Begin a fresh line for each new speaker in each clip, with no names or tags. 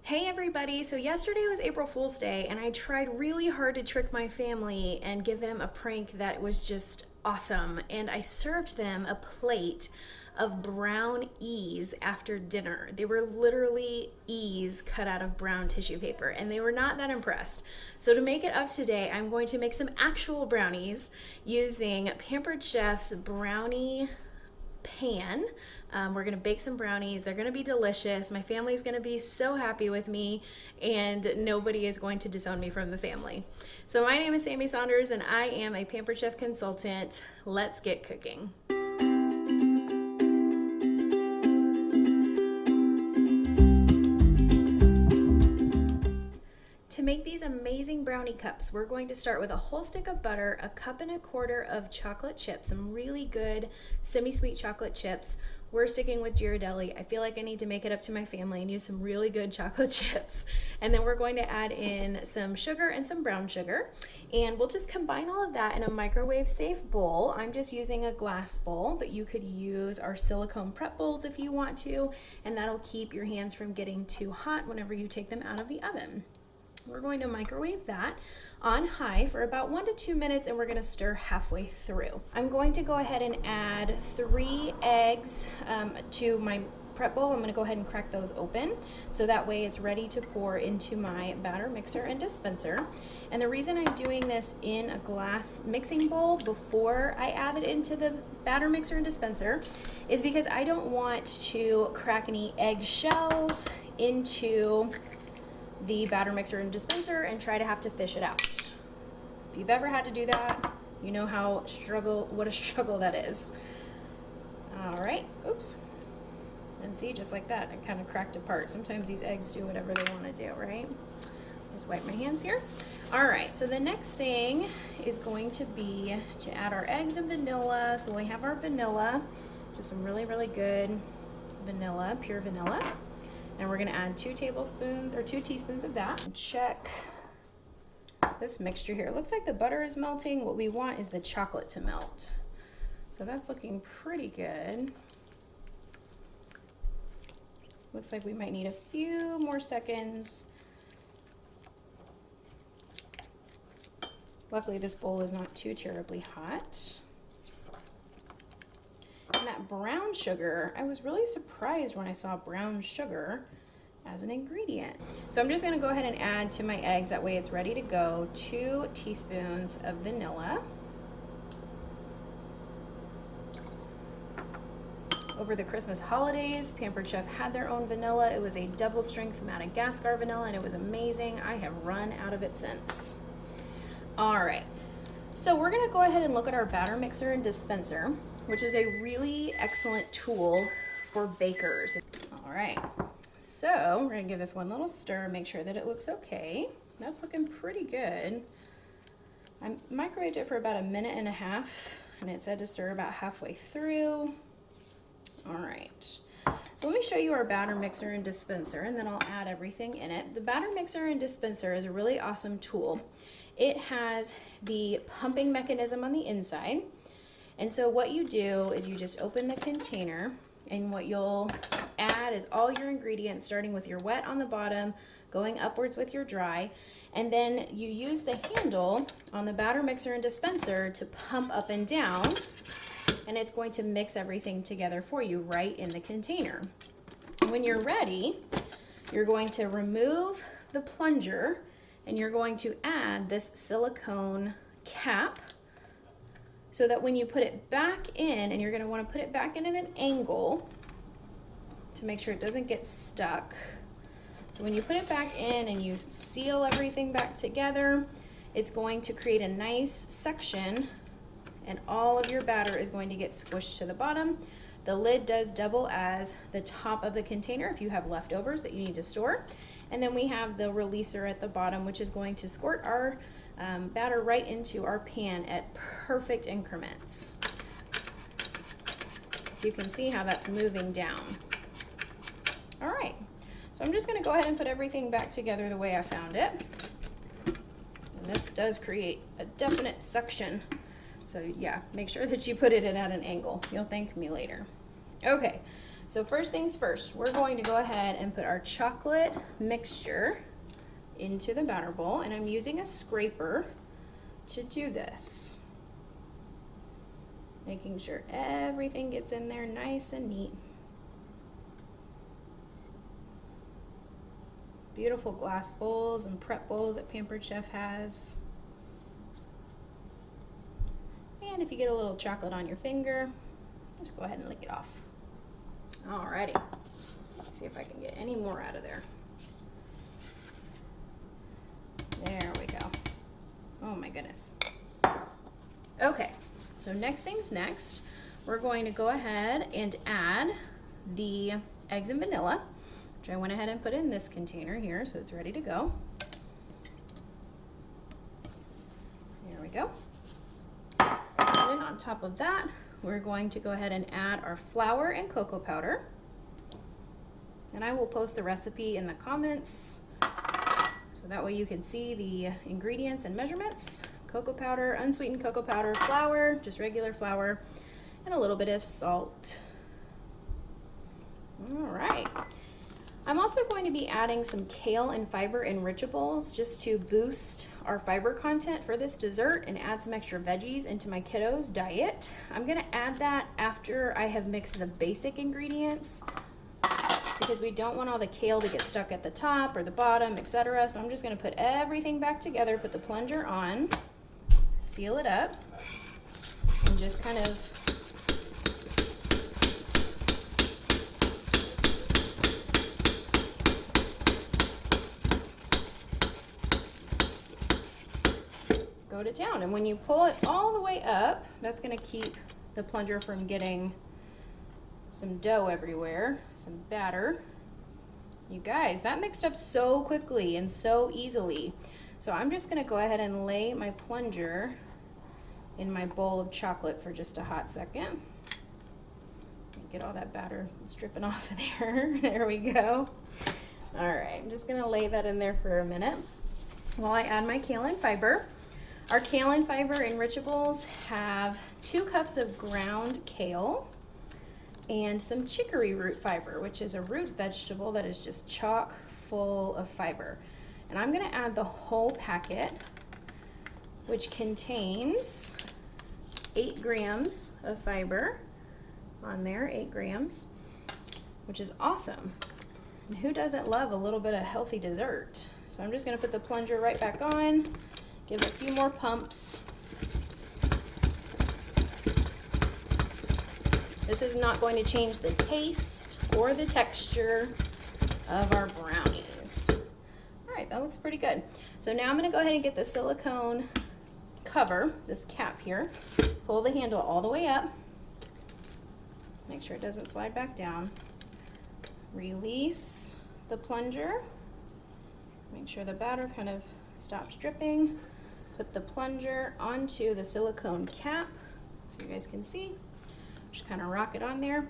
Hey everybody, so yesterday was April Fool's Day and I tried really hard to trick my family and give them a prank that was just awesome. And I served them a plate of brownies after dinner. They were literally E's cut out of brown tissue paper and they were not that impressed. So to make it up today, I'm going to make some actual brownies using Pampered Chef's brownie pan. We're gonna bake some brownies. They're gonna be delicious. My family's gonna be so happy with me and nobody is going to disown me from the family. So my name is Sammi Saunders and I am a Pampered Chef consultant. Let's get cooking. To make these amazing brownie cups, we're going to start with a whole stick of butter, a cup and a quarter of chocolate chips, some really good semi-sweet chocolate chips. We're sticking with Ghirardelli. I feel like I need to make it up to my family and use some really good chocolate chips. And then we're going to add in some sugar and some brown sugar. And we'll just combine all of that in a microwave safe bowl. I'm just using a glass bowl, but you could use our silicone prep bowls if you want to, and that'll keep your hands from getting too hot whenever you take them out of the oven. We're going to microwave that on high for about 1 to 2 minutes and we're going to stir halfway through. I'm going to go ahead and add 3 eggs to my prep bowl. I'm going to go ahead and crack those open so that way it's ready to pour into my batter mixer and dispenser. And the reason I'm doing this in a glass mixing bowl before I add it into the batter mixer and dispenser is because I don't want to crack any egg shells into the batter mixer and dispenser and try to have to fish it out. If you've ever had to do that, you know what a struggle that is. All right, oops. And see, just like that, I kind of cracked apart. Sometimes these eggs do whatever they want to do, right? Just wipe my hands here. All right, so the next thing is going to be to add our eggs and vanilla. So we have our vanilla, just some really, really good vanilla, pure vanilla. And we're gonna add 2 teaspoons of that. Check this mixture here. It looks like the butter is melting. What we want is the chocolate to melt. So that's looking pretty good. Looks like we might need a few more seconds. Luckily this bowl is not too terribly hot. And that brown sugar, I was really surprised when I saw brown sugar as an ingredient. So I'm just gonna go ahead and add to my eggs, that way it's ready to go, 2 teaspoons of vanilla. Over the Christmas holidays, Pampered Chef had their own vanilla. It was a double strength Madagascar vanilla and it was amazing. I have run out of it since. All right, so we're gonna go ahead and look at our batter mixer and dispenser, which is a really excellent tool for bakers. All right, so we're gonna give this one little stir, make sure that it looks okay. That's looking pretty good. I microwaved it for about 1.5 minutes and it said to stir about halfway through. All right, so let me show you our batter mixer and dispenser and then I'll add everything in it. The batter mixer and dispenser is a really awesome tool. It has the pumping mechanism on the inside. And so what you do is you just open the container and what you'll add is all your ingredients, starting with your wet on the bottom, going upwards with your dry, and then you use the handle on the batter mixer and dispenser to pump up and down, and it's going to mix everything together for you right in the container. When you're ready, you're going to remove the plunger and you're going to add this silicone cap so that when you put it back in, and you're gonna wanna put it back in at an angle to make sure it doesn't get stuck. So when you put it back in and you seal everything back together, it's going to create a nice section and all of your batter is going to get squished to the bottom. The lid does double as the top of the container if you have leftovers that you need to store. And then we have the releaser at the bottom, which is going to squirt our batter right into our pan at perfect increments. So you can see how that's moving down. All right, so I'm just gonna go ahead and put everything back together the way I found it. And this does create a definite suction. So yeah, make sure that you put it in at an angle. You'll thank me later. Okay, So first things first, we're going to go ahead and put our chocolate mixture into the batter bowl, and I'm using a scraper to do this. Making sure everything gets in there nice and neat. Beautiful glass bowls and prep bowls that Pampered Chef has. And if you get a little chocolate on your finger, just go ahead and lick it off. Alrighty, let's see if I can get any more out of there. There we go. Oh my goodness. Okay, so next things next, we're going to go ahead and add the eggs and vanilla, which I went ahead and put in this container here, so it's ready to go. There we go. And then on top of that, we're going to go ahead and add our flour and cocoa powder. And I will post the recipe in the comments, so that way you can see the ingredients and measurements. Cocoa powder, unsweetened cocoa powder, flour, just regular flour, and a little bit of salt. All right. I'm also going to be adding some kale and fiber enrichables just to boost our fiber content for this dessert and add some extra veggies into my kiddos' diet. I'm gonna add that after I have mixed the basic ingredients, because we don't want all the kale to get stuck at the top or the bottom, etc. So I'm just gonna put everything back together, put the plunger on, seal it up, and just kind of go to town. And when you pull it all the way up, that's gonna keep the plunger from getting some dough everywhere, some batter. You guys, that mixed up so quickly and so easily. So I'm just gonna go ahead and lay my plunger in my bowl of chocolate for just a hot second. Get all that batter that's dripping off of there. There we go. All right, I'm just gonna lay that in there for a minute while I add my kale and fiber. Our kale and fiber enrichables have 2 cups of ground kale and some chicory root fiber, which is a root vegetable that is just chock full of fiber. And I'm gonna add the whole packet, which contains 8 grams of fiber on there, 8 grams, which is awesome. And who doesn't love a little bit of healthy dessert? So I'm just gonna put the plunger right back on, give it a few more pumps. This is not going to change the taste or the texture of our brownies. All right, that looks pretty good. So now I'm gonna go ahead and get the silicone cover, this cap here, pull the handle all the way up, make sure it doesn't slide back down, release the plunger, make sure the batter kind of stops dripping, put the plunger onto the silicone cap so you guys can see. Just kind of rock it on there.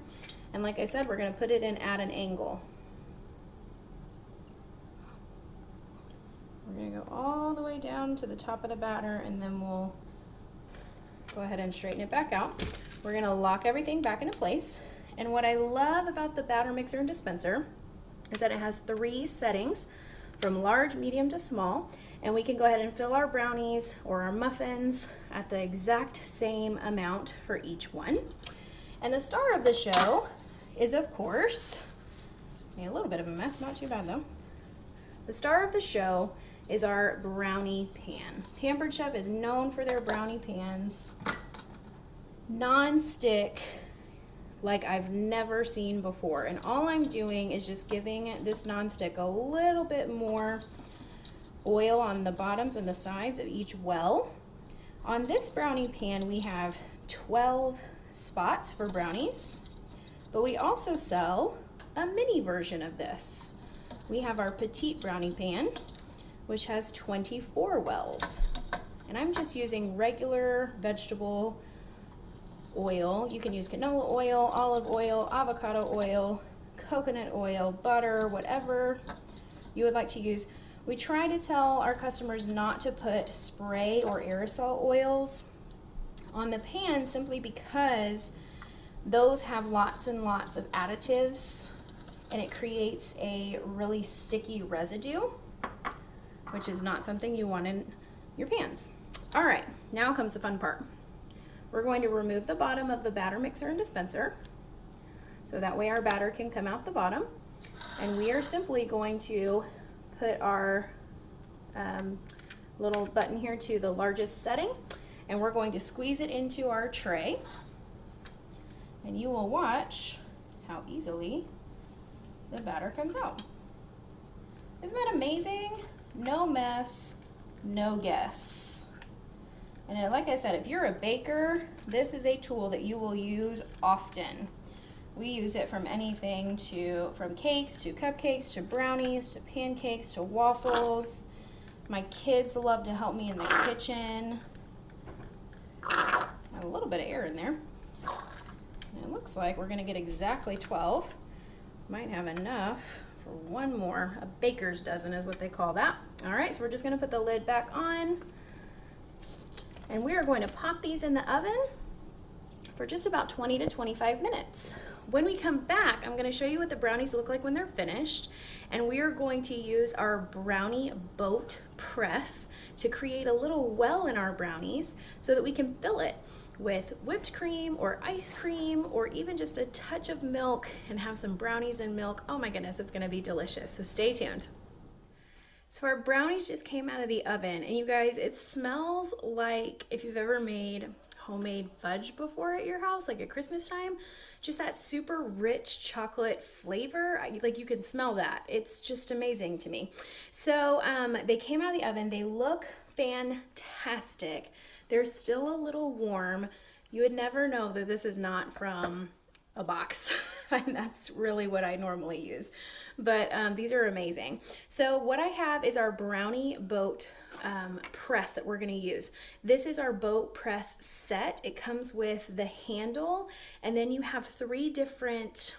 And like I said, we're going to put it in at an angle. We're going to go all the way down to the top of the batter, and then we'll go ahead and straighten it back out. We're going to lock everything back into place. And what I love about the batter mixer and dispenser is that it has 3 settings, from large, medium to small, and we can go ahead and fill our brownies or our muffins at the exact same amount for each one. And the star of the show is, of course, a little bit of a mess, not too bad though. The star of the show is our brownie pan. Pampered Chef is known for their brownie pans. Non-stick, like I've never seen before. And all I'm doing is just giving this non-stick a little bit more oil on the bottoms and the sides of each well. On this brownie pan, we have 12 spots for brownies, but we also sell a mini version of this. We have our petite brownie pan, which has 24 wells. And I'm just using regular vegetable oil. You can use canola oil, olive oil, avocado oil, coconut oil, butter, whatever you would like to use. We try to tell our customers not to put spray or aerosol oils on the pan, simply because those have lots and lots of additives, and it creates a really sticky residue, which is not something you want in your pans. All right, now comes the fun part. We're going to remove the bottom of the batter mixer and dispenser, so that way our batter can come out the bottom. And we are simply going to put our little button here to the largest setting, and we're going to squeeze it into our tray. And you will watch how easily the batter comes out. Isn't that amazing? No mess, no guess. And like I said, if you're a baker, this is a tool that you will use often. We use it from anything from cakes to cupcakes to brownies to pancakes to waffles. My kids love to help me in the kitchen. A little bit of air in there. And it looks like we're gonna get exactly 12. Might have enough for one more. A baker's dozen is what they call that. All right, so we're just gonna put the lid back on. And we are going to pop these in the oven for just about 20 to 25 minutes. When we come back, I'm going to show you what the brownies look like when they're finished, and we are going to use our brownie boat press to create a little well in our brownies so that we can fill it with whipped cream or ice cream or even just a touch of milk and have some brownies and milk. Oh my goodness, it's going to be delicious, so stay tuned. So our brownies just came out of the oven, and you guys, it smells like if you've ever made homemade fudge before at your house, like at Christmas time, just that super rich chocolate flavor. Like you can smell that. It's just amazing to me. So they came out of the oven. They look fantastic. They're still a little warm. You would never know that this is not from a box. And that's really what I normally use. But these are amazing. So what I have is our brownie boat press that we're going to use. This is our boat press set. It comes with the handle, and then you have 3 different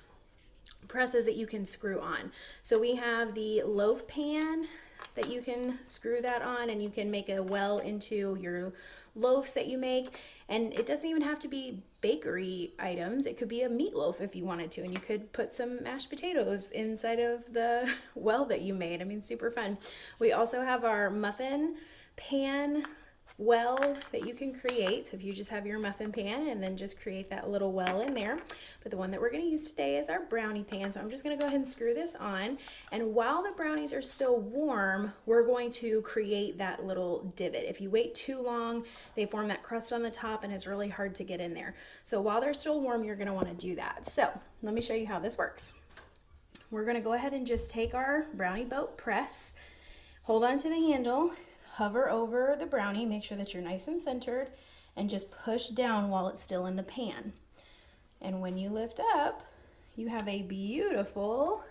presses that you can screw on. So we have the loaf pan that you can screw that on, and you can make a well into your loaves that you make. And it doesn't even have to be bakery items. It could be a meatloaf if you wanted to, and you could put some mashed potatoes inside of the well that you made. I mean, super fun. We also have our muffin pan well that you can create. So if you just have your muffin pan and then just create that little well in there. But the one that we're going to use today is our brownie pan. So I'm just going to go ahead and screw this on. And while the brownies are still warm, we're going to create that little divot. If you wait too long, they form that crust on the top and it's really hard to get in there. So while they're still warm, you're going to want to do that. So let me show you how this works. We're going to go ahead and just take our brownie boat press, hold on to the handle, hover over the brownie, make sure that you're nice and centered, and just push down while it's still in the pan. And when you lift up, you have a beautiful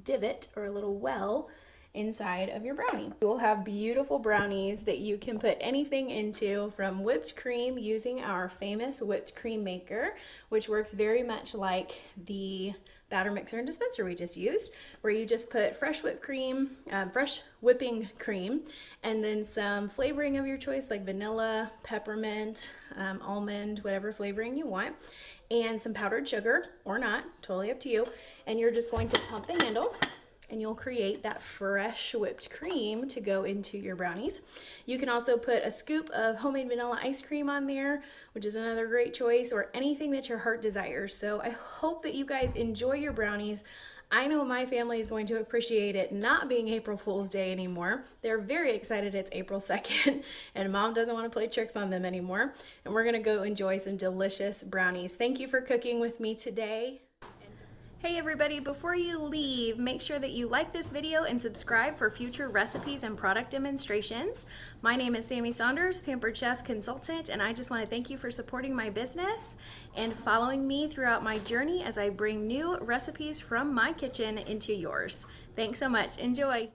divot or a little well inside of your brownie. You will have beautiful brownies that you can put anything into, from whipped cream using our famous whipped cream maker, which works very much like the batter mixer and dispenser we just used, where you just put fresh whipped cream, fresh whipping cream, and then some flavoring of your choice like vanilla, peppermint, almond, whatever flavoring you want, and some powdered sugar or not, totally up to you. And you're just going to pump the handle, and you'll create that fresh whipped cream to go into your brownies. You can also put a scoop of homemade vanilla ice cream on there, which is another great choice, or anything that your heart desires. So I hope that you guys enjoy your brownies. I know my family is going to appreciate it not being April Fool's Day anymore. They're very excited it's April 2nd, and Mom doesn't want to play tricks on them anymore. And we're gonna go enjoy some delicious brownies. Thank you for cooking with me today. Hey everybody, before you leave, make sure that you like this video and subscribe for future recipes and product demonstrations. My name is Sammi Saunders, Pampered Chef Consultant, and I just want to thank you for supporting my business and following me throughout my journey as I bring new recipes from my kitchen into yours. Thanks so much. Enjoy.